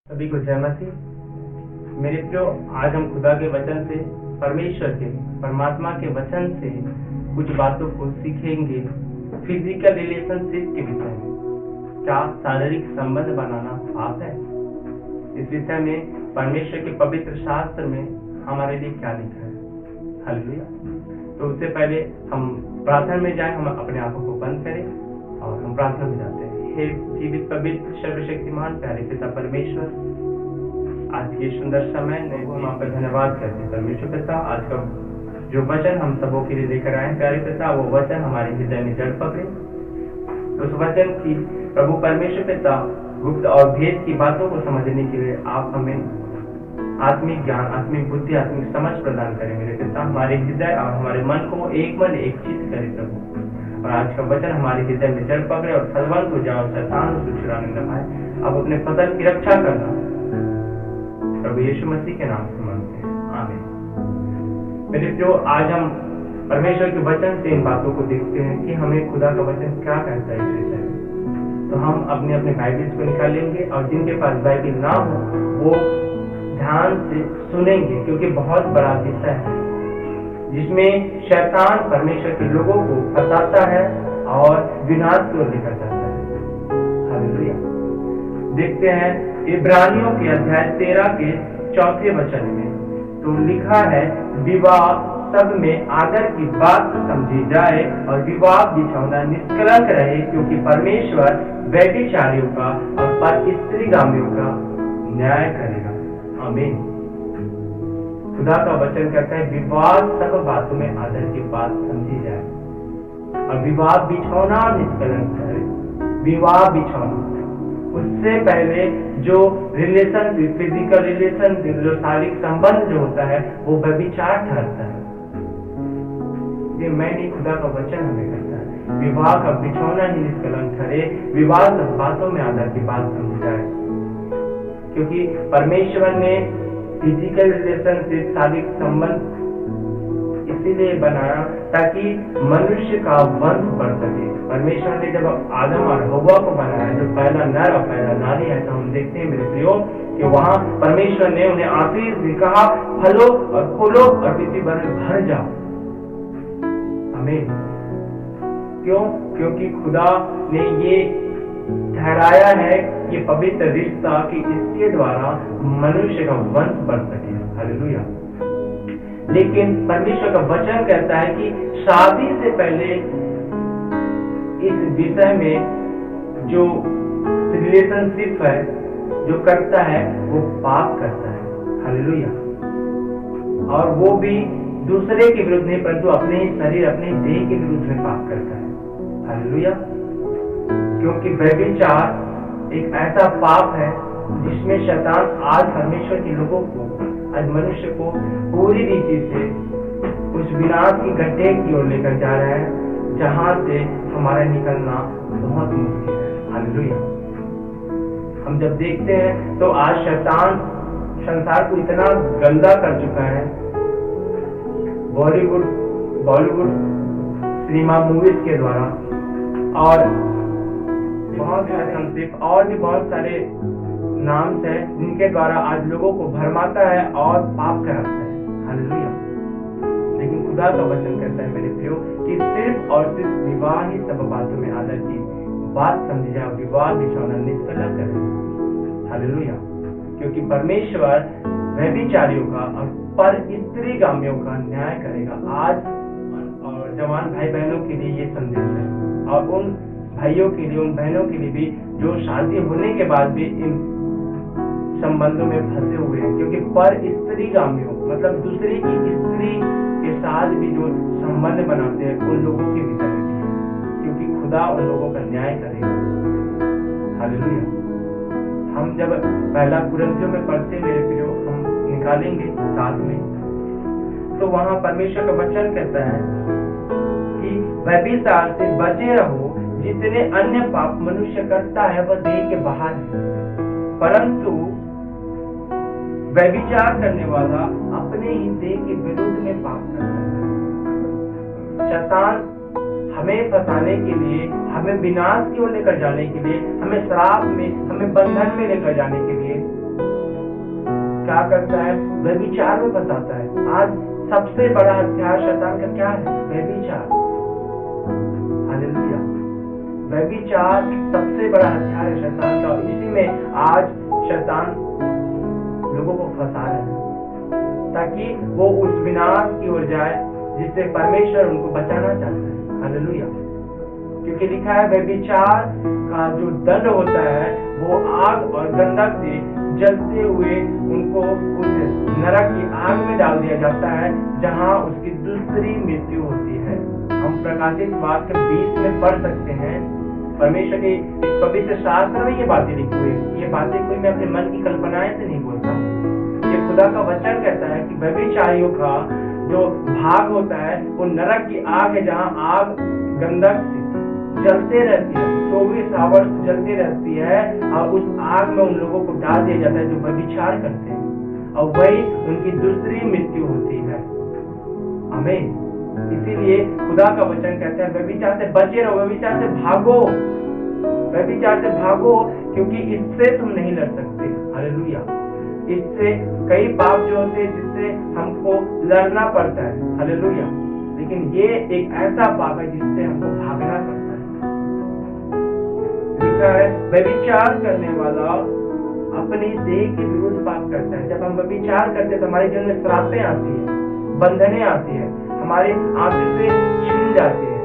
सभी को जय मसीह। मेरे प्रियो, आज हम खुदा के वचन से, परमेश्वर के, परमात्मा के वचन से कुछ बातों को सीखेंगे। फिजिकल रिलेशनशिप के विषय में, क्या शारीरिक संबंध बनाना पाप है? इस विषय में परमेश्वर के पवित्र शास्त्र में हमारे लिए क्या लिखा है? हालेलुया। तो उससे पहले हम प्रार्थना में जाएं, हम अपने आंखों को बंद करें और हम प्रार्थना में जाते हैं। हे जीवित पवित्र सर्वशक्तिमान प्यारे पिता परमेश्वर, आज के सुंदर समय ने हम आपका धन्यवाद करते हैं। परमेश्वर पिता, आज का जो वचन हम सबों के लिए लेकर आए प्यारे पिता, वो वचन हमारे हृदय में जड़ पकड़े। उस वचन की प्रभु परमेश्वर पिता गुप्त और भेद की बातों को समझने के लिए आप हमें आत्मिक ज्ञान, आत्मिक बुद्धि, आत्मिक समझ प्रदान करें मेरे पिता। हमारे हृदय और हमारे मन को एक मन एक चित्त करे प्रभु, और आज का वचन हमारे हृदय में जड़ पकड़े और फलवंत हो जाए, शैतान उसे छुड़ाने न पाए। अब अपने फसल की रक्षा करना प्रभु यीशु मसीह के नाम से मांगते हैं, आमीन। मेरे प्रियो, आज हम परमेश्वर के वचन से इन बातों को देखते हैं कि हमें खुदा का वचन क्या कहता है इस विषय में। तो हम अपने अपने बाइबल्स को निकालेंगे और जिनके पास बाइबल ना हो वो ध्यान से सुनेंगे, क्योंकि बहुत बड़ा विषय है जिसमें शैतान परमेश्वर के लोगों को फंसाता है और विनाश की ओर लेकर जाता है। हालेलुया। देखते हैं इब्रानियों के अध्याय 13 के 4 वचन में, तो लिखा है, विवाह सब में आदर की बात समझी जाए और विवाह बिछौना निष्कलंक रहे, क्योंकि परमेश्वर व्यभिचारियों का और परस्त्रीगामियों का न्याय करेगा। आमीन। खुदा का वचन कहता है, विवाह सब बातों में आदर की बात समझी जाए और विवाह बिछौना निष्कलंक करे। विवाह बिछौना, उससे पहले जो रिलेशन, फिजिकल रिलेशन, जो शारीरिक संबंध जो होता है वो व्यभिचार ठहरता है। ये मैं नहीं, खुदा का वचन हमें कहता है, विवाह का बिछौना ही निष्कलंक करे, विवाह सब बातों में आदर की बात समझी जाए, क्योंकि परमेश्वर ने फिजिकल रिलेशनशिप, शारीरिक संबंध इसीलिए बनाया ताकि मनुष्य का वंश बढ़ सके। परमेश्वर ने जब आदम और हव्वा को बनाया, जो पहला नर और पहला नारी है, तो हम देखते हैं मेरे प्रियो कि वहां परमेश्वर ने उन्हें आशीष भी कहा, फलो और फूलो और पृथ्वी पर भर जाओ। आमीन। क्यों? क्योंकि खुदा ने ये ठहराया है ये पवित्र रिश्ता कि इसके द्वारा मनुष्य का वंश बढ़ सके। हालेलुया। लेकिन परमेश्वर का वचन कहता है कि शादी से पहले इस विषय में जो रिलेशनशिप है, जो करता है वो पाप करता है। हालेलुया। और वो भी दूसरे के विरुद्ध नहीं, परंतु अपने ही शरीर, अपने देह के विरुद्ध में पाप करता है। हालेलुया। क्योंकि व्यभिचार एक ऐसा पाप है जिसमें शैतान आज परमेश्वर के लोगों को, आज मनुष्य को पूरी रीति से उस विनाश की गड्ढे की ओर लेकर जा रहा है, जहां से हमारा निकलना बहुत मुश्किल है। हालेलुया। हम जब देखते हैं तो आज शैतान संसार को इतना गंदा कर चुका है, बॉलीवुड सिनेमा मूवीज के द्वारा, और बहुत सारे और भी बहुत सारे नाम है जिनके द्वारा आज लोगों को भरमाता है और पाप कराता है। हालेलुया। लेकिन खुदा का वचन कहता है मेरे प्रियो कि सिर्फ और सिर्फ विवाह ही सब बातों में आदर की बात समझी जाए, विवाह बिछौना निष्कलंक करे। हालेलुया। क्योंकि परमेश्वर व्यभिचारियों का और परस्त्रीगामियों का न्याय करेगा। आज और जवान भाई बहनों के लिए ये संदेश है, और उन भाइयों के लिए, उन बहनों के लिए भी जो शादी होने के बाद भी इन संबंधों में फंसे हुए हैं, क्योंकि परस्त्रीगामियों मतलब दूसरे की स्त्री के साथ भी जो संबंध बनाते हैं उन लोगों के विषय में भी, क्योंकि खुदा उन लोगों का न्याय करेगा। हालेलुया। हम जब पहला कुरिन्थियों में पढ़ते मेरे प्रियो, हम निकालेंगे साथ में, तो वहां परमेश्वर का वचन कहता है कि व्यभिचार से बचे रहो, जितने अन्य पाप मनुष्य करता है वह देह के बाहर है, परंतु व्यभिचार करने वाला अपने ही देह के विरुद्ध में पाप करता है। शैतान हमें फंसाने के लिए, हमें विनाश की ओर लेकर जाने के लिए, हमें श्राप में, हमें बंधन में लेकर जाने के लिए क्या करता है? व्यभिचार में फंसाता है। आज सबसे बड़ा हथियार शैतान का क्या है? व्यभिचार। हालेलुया। व्यभिचार सबसे बड़ा हथियार है शैतान का। इसी में आज शैतान लोगों को फंसा रहा है ताकि वो उस विनाश की ओर जाए जिससे परमेश्वर उनको बचाना चाहता है। हालेलुया। क्योंकि लिखा है व्यभिचार का जो दंड होता है वो आग और गंधक से जलते हुए उनको उस नरक की आग में डाल दिया जाता है जहां उसकी दूसरी मृत्यु होती है। हम प्रकाशित वाक्य 20 में पढ़ सकते हैं। परमेश्वर के इस पवित्र शास्त्र में ये बातें लिखी हुई। ये बातें कोई मैं अपने मन की कल्पनाएं से नहीं बोलता। ये खुदा का वचन कहता है कि व्यभिचारियों का जो भाग होता है वो नरक की आग है जहां आग गंधक से जलते रहती है, 24 आवर्स जलती रहती है और उस आग में उन लोगों को डाल दिया जाता है जो व्यभिचार करते हैं और वही उनकी दूसरी मृत्यु होती है। आमीन। इसीलिए खुदा का वचन कहता है व्यभिचार से बचे रहो, व्यभिचार से भागो, व्यभिचार से भागो क्योंकि इससे तुम नहीं लड़ सकते। हालेलुया। इससे कई पाप जो होते हैं जिससे हमको लड़ना पड़ता है। हालेलुया। लेकिन ये एक ऐसा पाप है जिससे हमको भागना पड़ता है। लिखा है व्यभिचार करने वाला अपनी देह के विरुद्ध पाप करता है। जब हम व्यभिचार करते हैं तो हमारे जीवन में श्रापें आती है, बंधनें आती है, हमारे आशीष छीन जाती है,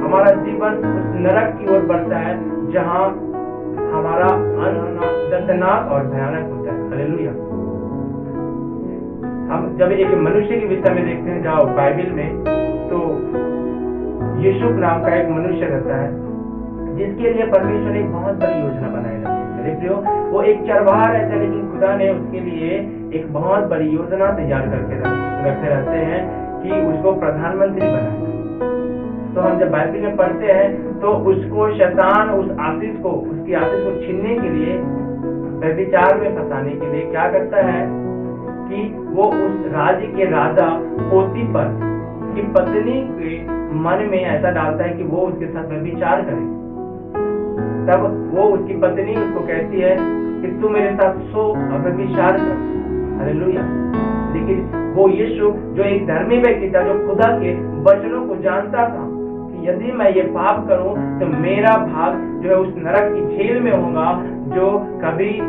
हमारा जीवन उस नरक की ओर बढ़ता है जहां हमारा अंत दर्दनाक और भयानक होता है। हालेलुया। हम जब एक मनुष्य के विषय में देखते हैं जाओ बाइबल में, तो यीशु नाम का एक मनुष्य रहता है जिसके लिए परमेश्वर ने एक बहुत बड़ी योजना बनाई रहती है। मेरे प्रियो, वो एक चरवाहा रहता है लेकिन खुदा ने उसके लिए एक बहुत बड़ी योजना तैयार करके रखे रहते हैं कि उसको प्रधानमंत्री बनाए। तो हम जब बाइबल में पढ़ते हैं तो उसको शैतान उस आशीष को, उसकी आशीष को छीनने के लिए, व्यभिचार में फंसाने के लिए क्या करता है कि वो उस राज्य के राजा पोतीफर की पत्नी के मन में ऐसा डालता है कि वो उसके साथ व्यभिचार करे। तब वो उसकी पत्नी उसको कहती है कि तू मेरे साथ सो और व्यभिचार कर। हालेलुया। लेकिन वो यीशु जो एक धर्मी व्यक्ति था, जो खुदा के वचनों को जानता था कि यदि मैं ये पाप करूं तो मेरा भाग जो है उस नरक की झील में होगा जो कभी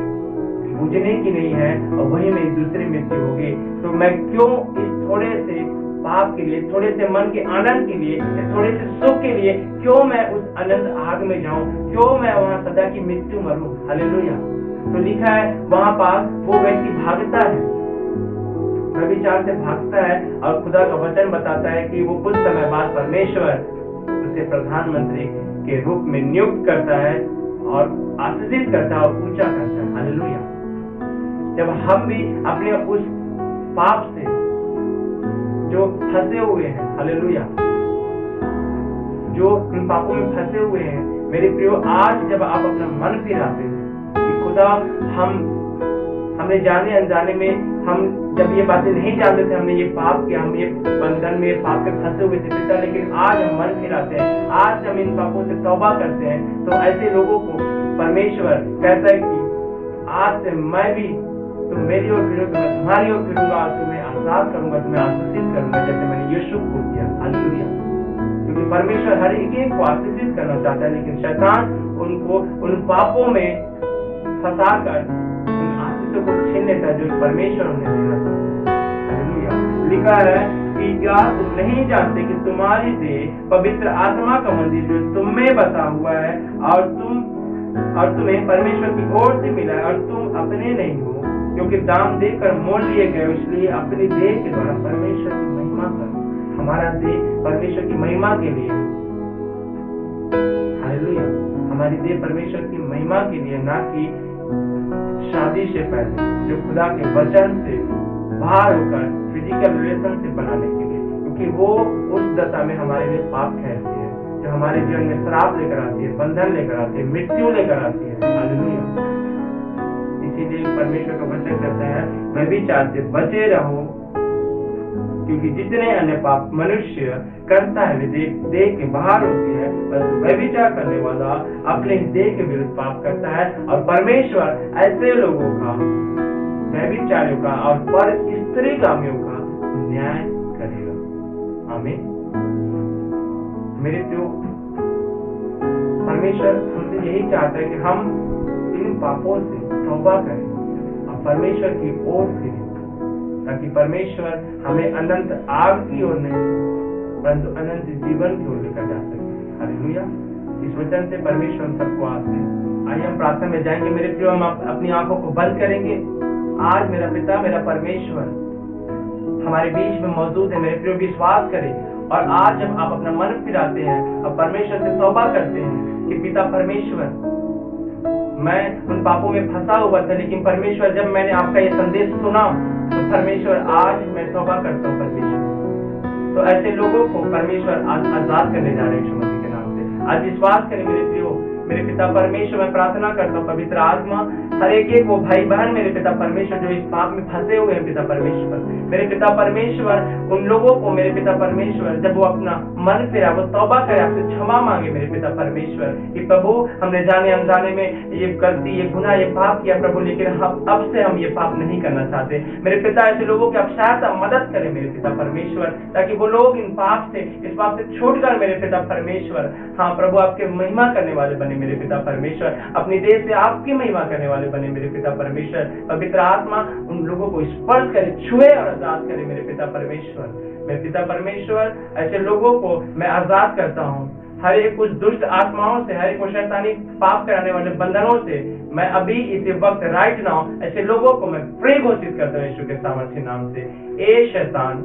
बुझने की नहीं है और वही मेरी दूसरी मृत्यु होगी। तो मैं क्यों इस थोड़े से पाप के लिए, थोड़े से मन के आनंद के लिए, थोड़े से सुख के लिए क्यों मैं उस अनंत आग में जाऊं, क्यों मैं वहां सदा की मृत्यु मरूं। हालेलुया। तो लिखा है वहां पास वो व्यक्ति भागता है, व्यभिचार से भागता है और खुदा का वचन बताता है कि वो कुछ समय बाद परमेश्वर उसे प्रधानमंत्री के रूप में नियुक्त करता है और आशीषित करता है और ऊंचा करता है। हालेलुया। जब हम भी अपने उस पाप से जो फंसे हुए हैं, हालेलुया, जो उन पापों में फंसे हुए हैं, मेरे प्रियो, आज जब आप अपना मन फिराते हैं कि खुदा हमने जाने अनजाने में, हम जब ये बातें नहीं जानते थे, हमने ये पाप किया, हम ये बंधन में पाप के फंसे हुए थे पिता, लेकिन आज हम मन फिराते हैं, आज हम इन पापों से तौबा करते हैं, तो ऐसे लोगों को परमेश्वर कहता है कि आज से मैं भी, तुम मेरी ओर फिरोगे, मैं तुम्हारी ओर फिरूंगा और तुम्हें आजाद करूंगा, तुम्हें आशीषित करूंगा जैसे मैंने यीशु को किया। हालेलुया। क्योंकि परमेश्वर हर एक को आशीषित करना चाहता है, लेकिन शैतान उनको उन पापों में फंसाकर उन आशीषों को छीन लेता है जो परमेश्वर उन्हें देना चाहता है। हालेलुया। लिखा है कि क्या तुम नहीं जानते कि तुम्हारी देह पवित्र आत्मा का मंदिर जो तुम में बसा हुआ है और तुम्हें परमेश्वर की ओर से मिला है और तुम अपने नहीं हो, क्योंकि दाम देकर मोल लिए गए, इसलिए अपनी देह के द्वारा परमेश्वर की महिमा कर। हमारा देह परमेश्वर की महिमा के लिए, हालेलुया, हमारी देह परमेश्वर की महिमा के लिए, ना कि शादी से पहले, जो खुदा के वचन से बाहर होकर फिजिकल रिलेशनशिप बनाने के लिए, क्योंकि वो उस दशा में हमारे लिए पाप ठहरती है, जो हमारे जीवन में श्राप लेकर आती है, बंधन लेकर आती है, मृत्यु लेकर आती है। हालेलुया। इसीलिए परमेश्वर का वचन कहता है व्यभिचार से बचे रहो क्योंकि जितने अन्य पाप मनुष्य करता है वे देह के बाहर होती है, बस व्यभिचार करने वाला अपने देह के विरुद्ध पाप करता है और परमेश्वर ऐसे लोगों का, व्यभिचारियों का और पर स्त्रीगामियों का न्याय करेगा। आमीन। मेरे प्रियो, परमेश्वर हमसे यही चाहता है कि हम इन पापों से तौबा करें और परमेश्वर की ओर फिरें, ताकि परमेश्वर हमें अनंत आग की ओर नहीं परंतु अनंत जीवन की ओर लेकर जा सके। हालेलुया। इस वचन से परमेश्वर हम सबको आशीष। आइए हम प्रार्थना में जाएंगे। मेरे प्रियो, हम अपनी आंखों को बंद करेंगे। आज मेरा पिता, मेरा परमेश्वर हमारे बीच में मौजूद है। मेरे प्रियो, विश्वास करें और आज जब आप अपना मन फिराते हैं और परमेश्वर से तौबा करते हैं कि पिता परमेश्वर, मैं उन पापों में फंसा हुआ था, लेकिन परमेश्वर जब मैंने आपका ये संदेश सुना तो परमेश्वर आज मैं तौबा करता हूँ परमेश्वर। तो ऐसे लोगों को परमेश्वर आज आजाद करने जा रहे हैं यीशु मसीह के नाम से। आज विश्वास करें मेरे प्रियो, मेरे पिता परमेश्वर, मैं प्रार्थना करता हूँ पवित्र आत्मा हर एक वो भाई बहन मेरे पिता परमेश्वर जो इस पाप में फंसे हुए हैं पिता परमेश्वर, मेरे पिता परमेश्वर उन लोगों को मेरे पिता परमेश्वर जब वो अपना मन फिरा, वो तौबा करे, आपसे क्षमा मांगे मेरे पिता परमेश्वर कि प्रभु हमने जाने अनजाने में ये गलती, ये गुनाह, ये पाप किया प्रभु, लेकिन अब से हम ये पाप नहीं करना चाहते। मेरे पिता ऐसे लोगों की आप सहायता मदद करें मेरे पिता परमेश्वर, ताकि वो लोग इन पाप से, इस पाप से छूटकर मेरे पिता परमेश्वर, हाँ प्रभु, आपके महिमा करने वाले बने मेरे पिता परमेश्वर, अपनी देश से आपकी महिमा करने वाले बने मेरे पिता परमेश्वर। पवित्र आत्मा उन लोगों को स्पर्श करे, छुए और आजाद करे मेरे पिता परमेश्वर। मेरे पिता परमेश्वर ऐसे लोगों को मैं आजाद करता हूँ हर एक कुछ दुष्ट आत्माओं से, हर एक शैतानी पाप कराने वाले बंधनों से। मैं अभी इसी वक्त राइट नाउ ऐसे लोगों को मैं फ्री घोषित करता हूँ यीशु के सामर्थ्य नाम से। ए शैतान,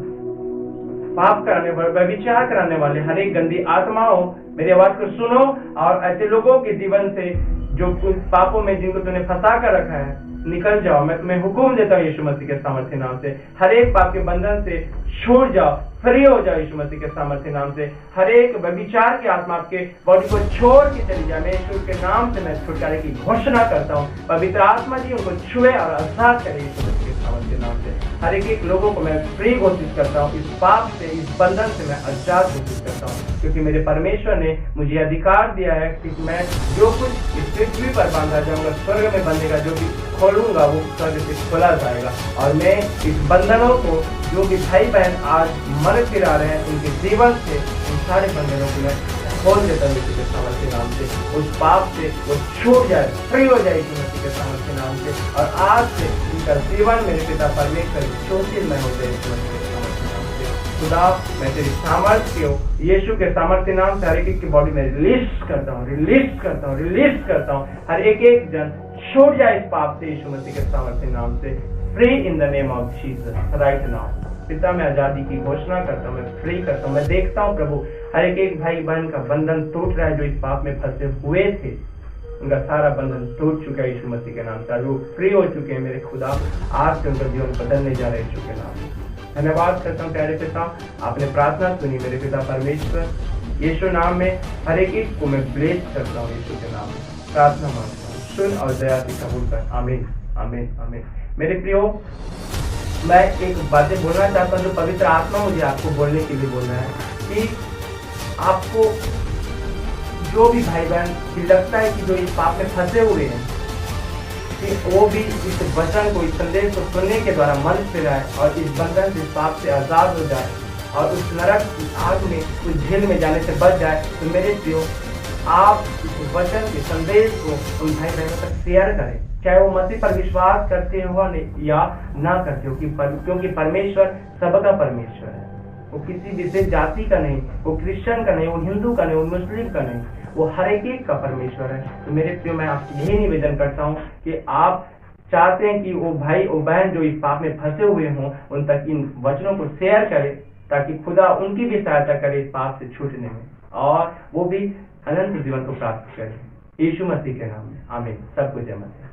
पाप कराने वाले, विचार कराने वाले हर एक गंदी आत्माओं, मेरी आवाज को सुनो और ऐसे लोगों के जीवन से जो कुछ पापों में जिनको तूने फंसा कर रखा है, निकल जाओ। मैं तुम्हें हुक्म देता हूँ यीशु मसीह के सामर्थ्य नाम से। हर एक पाप के बंधन से छूट जाओ, फ्री हो जाओ यीशु मसीह के सामर्थ्य नाम से। हर एक व्यभिचार की आत्मा आपके बॉडी को छोड़ के चली जाए, मैं यीशु के नाम से मैं छुटकारे की घोषणा करता हूँ। पवित्र आत्मा जी उनको छुए और आजाद करे यीशु मसीह के सामर्थ्य नाम से। हर एक लोगों को मैं फ्री घोषित करता हूँ, इस पाप से, इस बंधन से मैं आजाद घोषित करता हूँ, क्योंकि मेरे परमेश्वर ने मुझे अधिकार दिया है कि मैं जो कुछ इस पृथ्वी पर बांधा जाऊंगा स्वर्ग में बंधेगा, जो भी खोलूंगा वो स्वर्ग से खोला जाएगा। और मैं इस बंधनों को, जो भी भाई बहन आज मन फिरा रहे हैं, उनके जीवन से उन सारे बंधनों को मैं खोल देता हूँ यीशु के सामर्थ्य नाम से। उस पाप से वो छूट जाए, फ्री हो जाए यीशु मसीह के सामर्थ्य नाम से। और आज से इनका जीवन मेरे पिता परमेश्वर ज्योतिर्मय हो जाए यीशु मसीह के सामर्थ्य नाम से। खुदा, मैं तेरी सामर्थ्य को यीशु के सामर्थ्य नाम से हर एक की बॉडी में रिलीज करता हूँ, रिलीज करता हूँ, रिलीज करता हूँ। हर एक जन छूट जाए इस पाप से यीशु मसीह के सामर्थ्य नाम से। Free in the name of Jesus right now. पिता, मैं आजादी की घोषणा करता हूँ, मैं फ्री करता हूँ। मैं देखता हूँ प्रभु हर एक भाई बहन का बंधन टूट रहा है, जो इस पाप में फंसे हुए थे, उनका सारा बंधन टूट चुका है यीशु मसीह के नाम से। वो फ्री हो चुके हैं मेरे खुदा। आज से उनका जीवन बदलने जा रहे हैं यीशु के नाम से। धन्यवाद करता हूँ प्यारे पिता, आपने प्रार्थना सुनी मेरे पिता परमेश्वर। यीशु नाम में हर एक को मैं ब्लेस करता हूँ यीशु के नाम में। प्रार्थना मांगता हूँ, सुन और दया से कबूल कर। आमीन, आमीन, आमीन। मेरे प्रियो, मैं एक बातें बोलना चाहता हूँ जो पवित्र आत्मा मुझे आपको बोलने के लिए बोल रहा है कि आपको जो भी भाई बहन लगता है कि जो इस पाप में फंसे हुए हैं, कि वो भी इस वचन को, इस संदेश को सुनने के द्वारा मन फिराए और इस बंधन से, इस पाप से आजाद हो जाए और उस नरक की आग में, उस झील में जाने से बच जाए। तो मेरे प्रियो, आप इस वचन के संदेश को उन भाई बहनों तक शेयर करें, चाहे वो मसीह पर विश्वास करते हो या ना करते हो, क्योंकि परमेश्वर सबका परमेश्वर है। वो किसी विशेष जाति का नहीं, वो क्रिश्चियन का नहीं, वो हिंदू का नहीं, वो मुस्लिम का नहीं, वो हर एक का परमेश्वर है। तो मेरे प्रियो, मैं आपसे यही निवेदन करता हूँ कि आप चाहते हैं कि वो भाई वो बहन जो इस पाप में फंसे हुए हों, उन तक इन वचनों को शेयर करें, ताकि खुदा उनकी भी सहायता करे इस पाप से छूटने में और वो भी अनंत जीवन को प्राप्त करें। यीशु मसीह के नाम में आमीन। सबको जय मसीह।